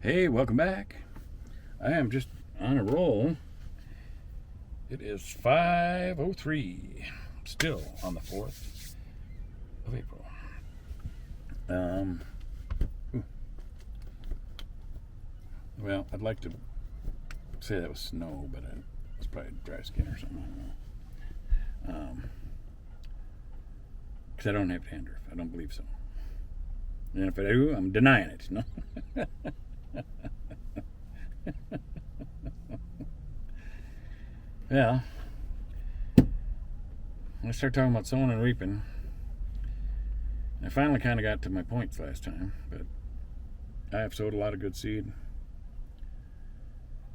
Hey, welcome back. I am just on a roll. It is 5:03, still on the 4th of April. Ooh. Well, I'd like to say that was snow, but it was probably dry skin or something. I don't know. Because I don't have dandruff. I don't believe so. And if I do, I'm denying it. No. Yeah. I started talking about sowing and reaping. I finally kind of got to my points last time, but I have sowed a lot of good seed.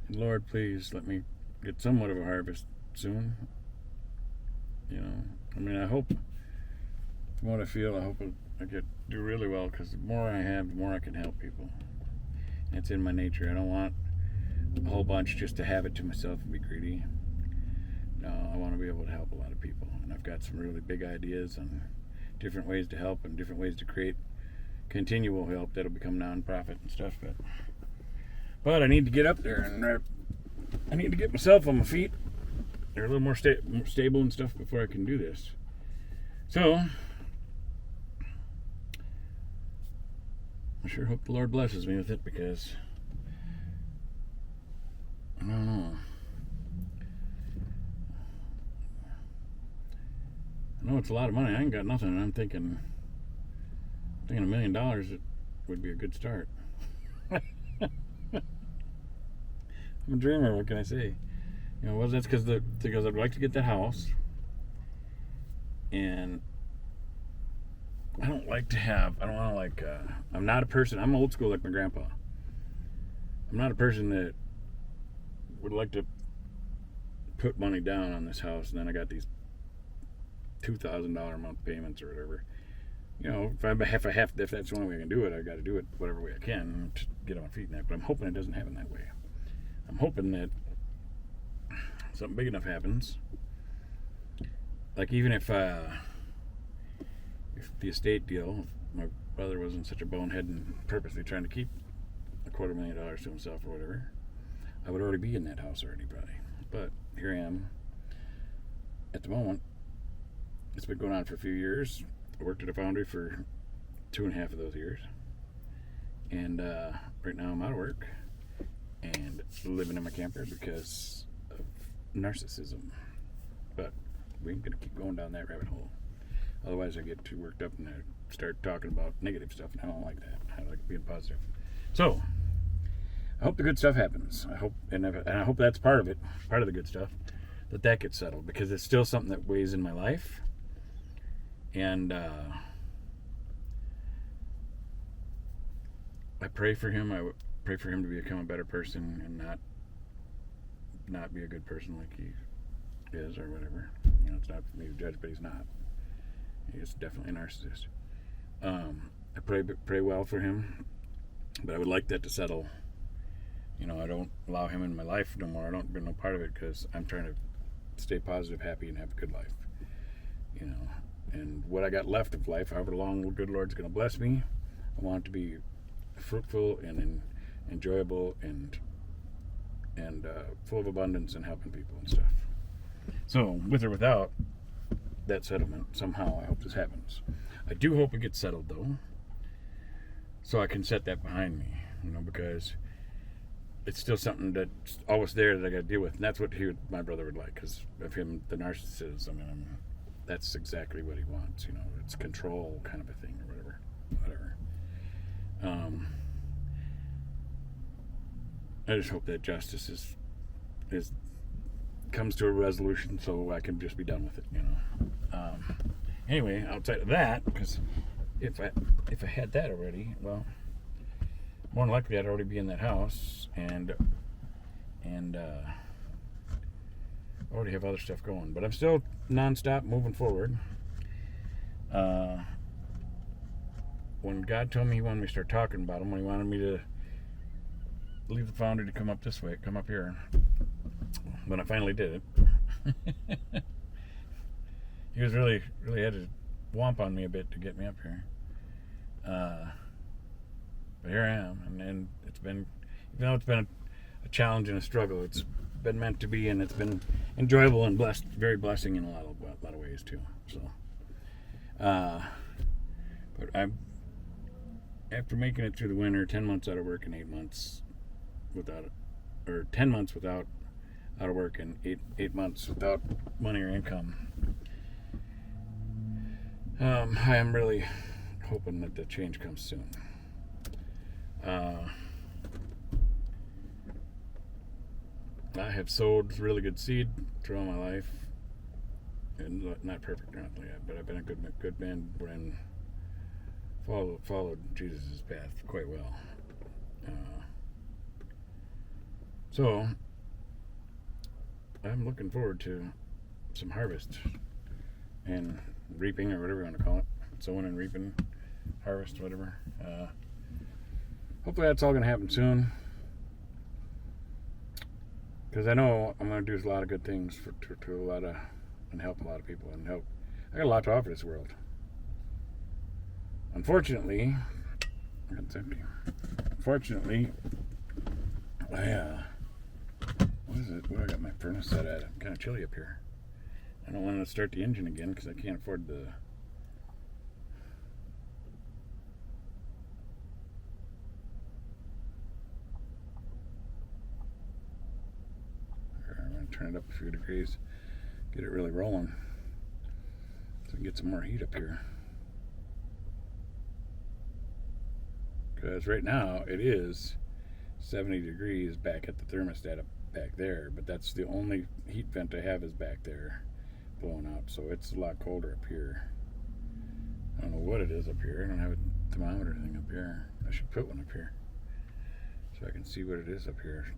And Lord, please let me get somewhat of a harvest soon. I hope, from what I feel, I hope I do really well, because the more I have, the more I can help people. It's in my nature. I don't want a whole bunch just to have it to myself and be greedy. No, I want to be able to help a lot of people. And I've got some really big ideas on different ways to help and different ways to create continual help that'll become non-profit and stuff. But I need to get up there, and I need to get myself on my feet. They're a little more stable and stuff before I can do this. So, I sure hope the Lord blesses me with it, because I don't know. I know it's a lot of money. I ain't got nothing, and I'm thinking $1 million it would be a good start. I'm a dreamer. What can I say? That's because I'd like to get the house, and I don't want to I'm not a person. I'm old school like my grandpa. I'm not a person that would like to put money down on this house, and then I got these $2,000 a month payments or whatever. If that's the only way I can do it, I got to do it whatever way I can to get on my feet. But I'm hoping it doesn't happen that way. I'm hoping that something big enough happens. Like, even if the estate deal, if my brother wasn't such a bonehead and purposely trying to keep $250,000 to himself or whatever, I would already be in that house already, probably. But here I am. At the moment, it's been going on for a few years. I worked at a foundry for 2.5 of those years. And right now I'm out of work and living in my camper because of narcissism. But we ain't going to keep going down that rabbit hole. Otherwise I get too worked up and I start talking about negative stuff, and I don't like that. I like being positive. So, I hope the good stuff happens. I hope that's part of it, part of the good stuff, that gets settled, because it's still something that weighs in my life. And I pray for him. I would pray for him to become a better person and not be a good person like he is or whatever. It's not for me to judge, but he's not. He's definitely a narcissist. I pray well for him, but I would like that to settle. I don't allow him in my life no more. I don't be no part of it, because I'm trying to stay positive, happy, and have a good life. And what I got left of life, however long the good Lord's going to bless me, I want it to be fruitful and enjoyable and full of abundance and helping people and stuff. So, with or without that settlement, somehow I hope this happens. I do hope it gets settled, though, so I can set that behind me, because it's still something that's always there that I got to deal with, and that's what my brother would like, because of him, the narcissism. That's exactly what he wants. It's control kind of a thing, or whatever. I just hope that justice is comes to a resolution, so I can just be done with it. Anyway, outside of that, because if I had that already, well, more than likely I'd already be in that house, and already have other stuff going. But I'm still nonstop moving forward. When God told me He wanted me to start talking about Him, when He wanted me to leave the foundry to come up this way, come up here, when I finally did it, He was really had to whomp on me a bit to get me up here. But here I am, and it's been even though it's been a challenge and a struggle, it's been meant to be, and it's been enjoyable and blessed, very blessing in a lot of ways too. So, but after making it through the winter, 10 months out of work and 8 months without, or 10 months without out of work and 8 months without money or income. I am really hoping that the change comes soon. I have sowed really good seed throughout my life, and not perfect or nothing yet, but I've been a good man and followed Jesus' path quite well. So I'm looking forward to some harvest and reaping, or whatever you want to call it, sowing and reaping, harvest, whatever. Hopefully that's all going to happen soon, because I know I'm going to do a lot of good things to a lot of, and help a lot of people, and help. I got a lot to offer this world. Unfortunately, it's empty. Unfortunately, what is it? Where I got my furnace set at? It's kind of chilly up here. I don't want to start the engine again because I can't afford the. I'm going to turn it up a few degrees, get it really rolling, so I can get some more heat up here. Because right now it is 70 degrees back at the thermostat up back there, but that's the only heat vent I have is back there blowing out, so it's a lot colder up here. I don't know what it is up here. I don't have a thermometer thing up here. I should put one up here so I can see what it is up here.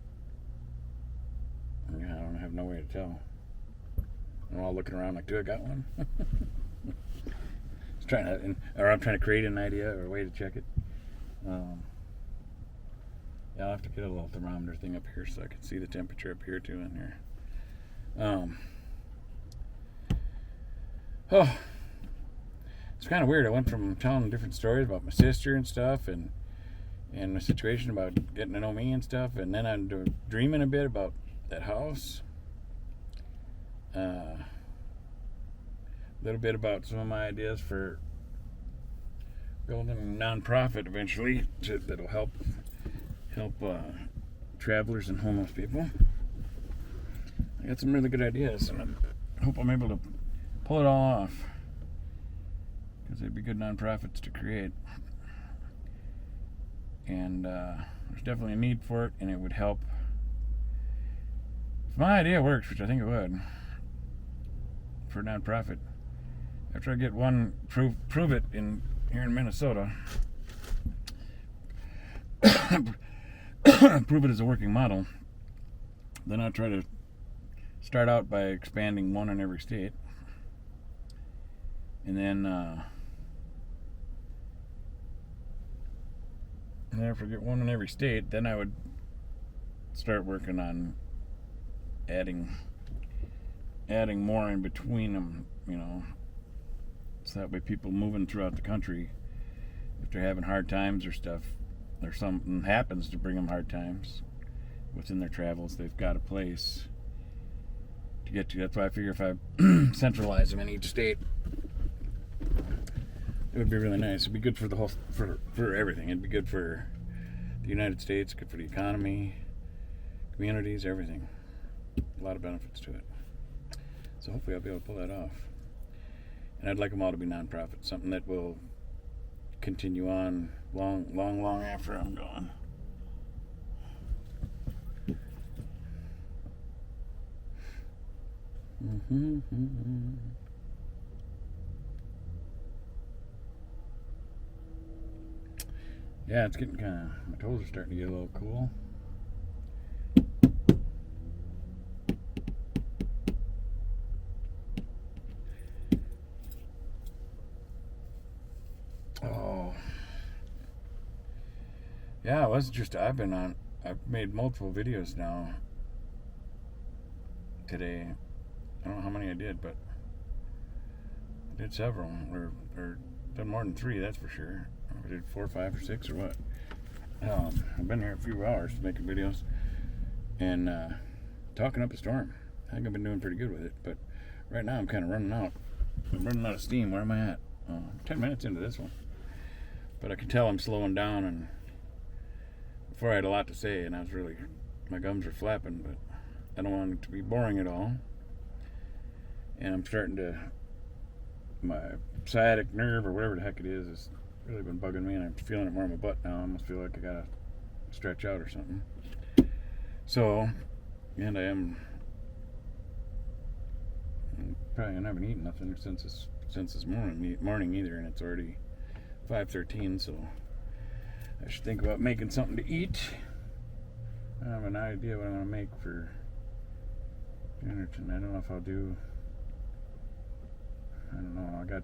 Yeah, I don't have no way to tell. I'm all looking around like, do I got one? I'm trying to create an idea or a way to check it. Yeah, I'll have to get a little thermometer thing up here so I can see the temperature up here too in here. It's kind of weird. I went from telling different stories about my sister and stuff, and my situation about getting to know me and stuff, and then I'm dreaming a bit about that house. A little bit about some of my ideas for building a nonprofit eventually that'll help travelers and homeless people. I got some really good ideas, and I hope I'm able to pull it all off, because they'd be good nonprofits to create. And there's definitely a need for it, and it would help. If my idea works, which I think it would, for a nonprofit, after I get one prove it here in Minnesota, prove it as a working model, then I'll try to start out by expanding one in every state, and then after I get one in every state, then I would start working on adding more in between them, so that way people moving throughout the country, if they're having hard times or stuff, or something happens to bring them hard times within their travels, they've got a place to get to. That's why I figure if I centralize them in each state, it would be really nice. It'd be good for the whole, for everything. It'd be good for the United States, good for the economy, communities, everything. A lot of benefits to it. So hopefully I'll be able to pull that off. And I'd like them all to be nonprofits, something that will continue on long after I'm gone. Yeah, it's getting kind of, my toes are starting to get a little cool. Yeah, it was just, I've made multiple videos now today. I don't know how many I did, but I did several, or done more than 3, that's for sure. I did 4, 5, or 6, or what. I've been here a few hours making videos and talking up a storm. I think I've been doing pretty good with it, but right now I'm kind of running out. I'm running out of steam. Where am I at? 10 minutes into this one. But I can tell I'm slowing down, and before I had a lot to say, and my gums are flapping, but I don't want it to be boring at all. And I'm starting to, my sciatic nerve or whatever the heck it is really been bugging me, and I'm feeling it more in my butt now. I almost feel like I gotta stretch out or something. So, and I'm probably I haven't eaten nothing since this morning either, and it's already 5:13. So I should think about making something to eat. I have an idea what I want to make for dinner tonight. I don't know if I'll do. I don't know.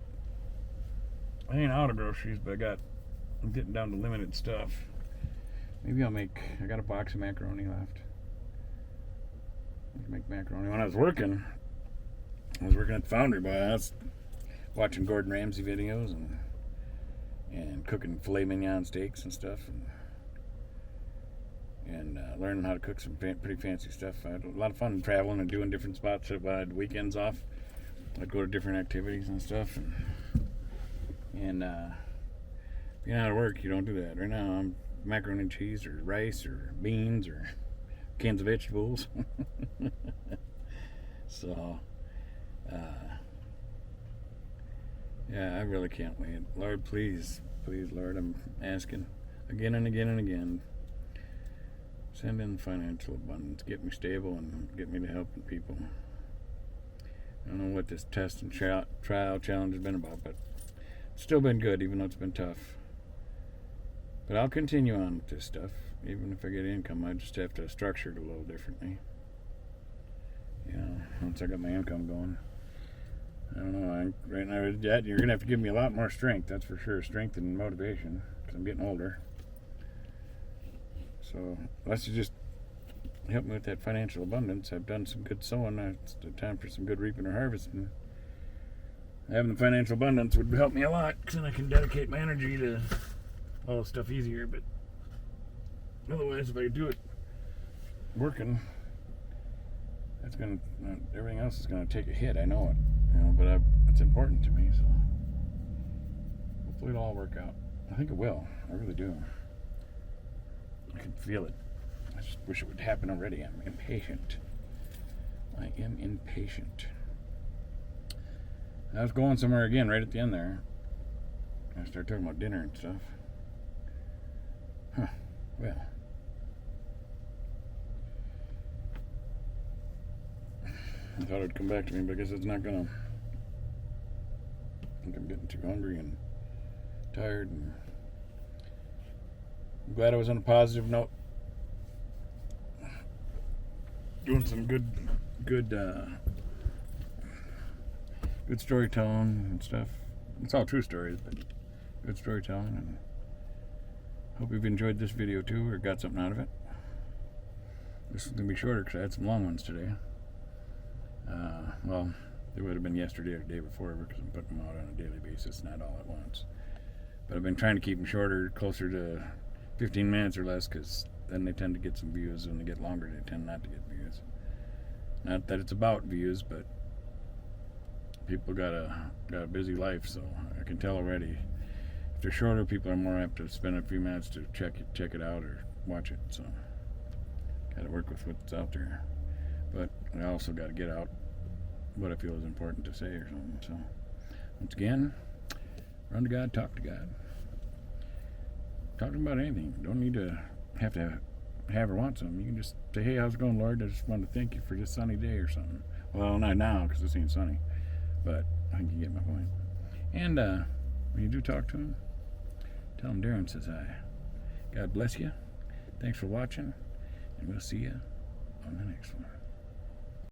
I ain't out of groceries, but I'm getting down to limited stuff. Maybe I got a box of macaroni left. I can make macaroni. When I was working at the Foundry, but I was watching Gordon Ramsay videos and cooking filet mignon steaks and stuff, and learning how to cook some pretty fancy stuff. I had a lot of fun traveling and doing different spots. If I had weekends off, I'd go to different activities and stuff. And being out of work, you don't do that. Right now, I'm macaroni and cheese or rice or beans or cans of vegetables. So, yeah, I really can't wait. Lord, please, Lord, I'm asking again and again and again. Send in financial abundance. Get me stable and get me to helping people. I don't know what this test and trial challenge has been about, but it's still been good, even though it's been tough. But I'll continue on with this stuff. Even if I get income, I just have to structure it a little differently. Once I got my income going. I don't know. Right now, you're going to have to give me a lot more strength, that's for sure. Strength and motivation, because I'm getting older. So, unless you just help me with that financial abundance. I've done some good sowing. It's time for some good reaping or harvesting. Having the financial abundance would help me a lot, because then I can dedicate my energy to all the stuff easier. But otherwise, if I do it working, everything else is gonna take a hit. I know it, but it's important to me. So hopefully it'll all work out. I think it will. I really do. I can feel it. I just wish it would happen already. I'm impatient. I am impatient. I was going somewhere again right at the end there. I started talking about dinner and stuff. Well. I thought it'd come back to me, but I guess it's not gonna. I think I'm getting too hungry and tired, and I'm glad I was on a positive note. Doing some good storytelling and stuff. It's all true stories, but good storytelling. And hope you've enjoyed this video too, or got something out of it. This is gonna be shorter because I had some long ones today. Well, it would have been yesterday or the day before, because I'm putting them out on a daily basis, not all at once. But I've been trying to keep them shorter, closer to 15 minutes or less, because then they tend to get some views. When they get longer, they tend not to get views. Not that it's about views, but people got a busy life, so I can tell already. If they're shorter, people are more apt to spend a few minutes to check it out or watch it. So got to work with what's out there. But I also got to get out what I feel is important to say or something. So once again, run to God, talk to God. Talking about anything. Don't need to have or want something. You can just say, hey, how's it going, Lord? I just wanted to thank you for this sunny day or something. Well, not now, because this ain't sunny. But I think you get my point. And when you do talk to him, tell him Darren says hi. God bless you. Thanks for watching. And we'll see you on the next one.